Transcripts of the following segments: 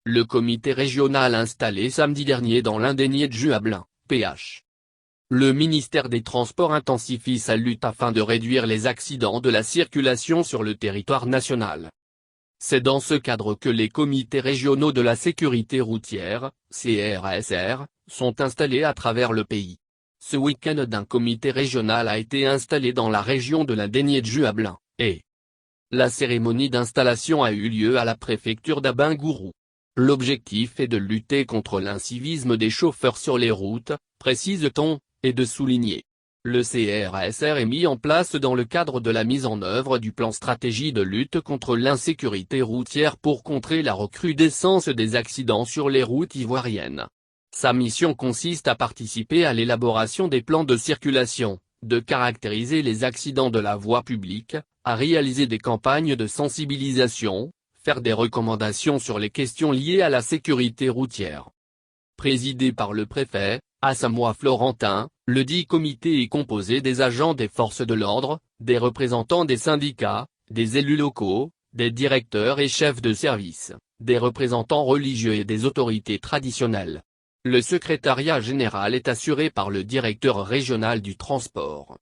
Le comité régional installé samedi dernier dans l'Indénié de Juablin, PH. Le ministère des Transports intensifie sa lutte afin de réduire les accidents de la circulation sur le territoire national. C'est dans ce cadre que les comités régionaux de la sécurité routière, CRSR, sont installés à travers le pays. Ce week-end un comité régional a été installé dans la région de l'Indénié de Juablin, et la cérémonie d'installation a eu lieu à la préfecture d'Abengourou. L'objectif est de lutter contre l'incivisme des chauffeurs sur les routes, précise-t-on, et de souligner. Le CRSR est mis en place dans le cadre de la mise en œuvre du plan stratégie de lutte contre l'insécurité routière pour contrer la recrudescence des accidents sur les routes ivoiriennes. Sa mission consiste à participer à l'élaboration des plans de circulation, de caractériser les accidents de la voie publique, à réaliser des campagnes de sensibilisation, faire des recommandations sur les questions liées à la sécurité routière. Présidé par le préfet, Asamoah Florentin, le dit comité est composé des agents des forces de l'ordre, des représentants des syndicats, des élus locaux, des directeurs et chefs de service, des représentants religieux et des autorités traditionnelles. Le secrétariat général est assuré par le directeur régional du transport.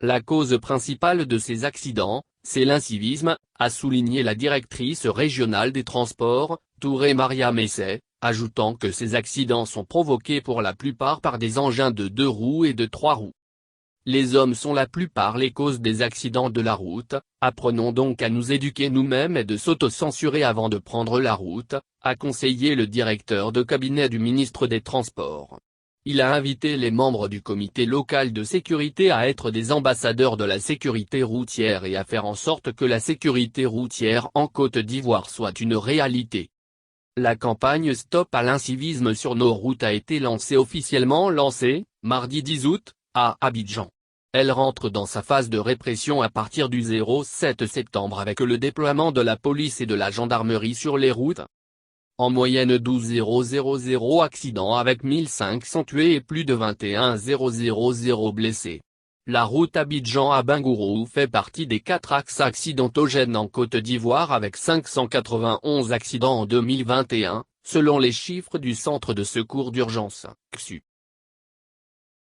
La cause principale de ces accidents, c'est l'incivisme, a souligné la directrice régionale des transports, Touré Maria Messé, ajoutant que ces accidents sont provoqués pour la plupart par des engins de 2 roues et de 3 roues. Les hommes sont la plupart les causes des accidents de la route, apprenons donc à nous éduquer nous-mêmes et de s'auto-censurer avant de prendre la route, a conseillé le directeur de cabinet du ministre des Transports. Il a invité les membres du comité local de sécurité à être des ambassadeurs de la sécurité routière et à faire en sorte que la sécurité routière en Côte d'Ivoire soit une réalité. La campagne Stop à l'incivisme sur nos routes a été officiellement lancée, mardi 10 août, à Abidjan. Elle rentre dans sa phase de répression à partir du 07 septembre avec le déploiement de la police et de la gendarmerie sur les routes. En moyenne 12 accidents avec 1500 tués et plus de 21 000 blessés. La route Abidjan-Abengourou fait partie des 4 axes accidentogènes en Côte d'Ivoire avec 591 accidents en 2021, selon les chiffres du Centre de secours d'urgence, CSU.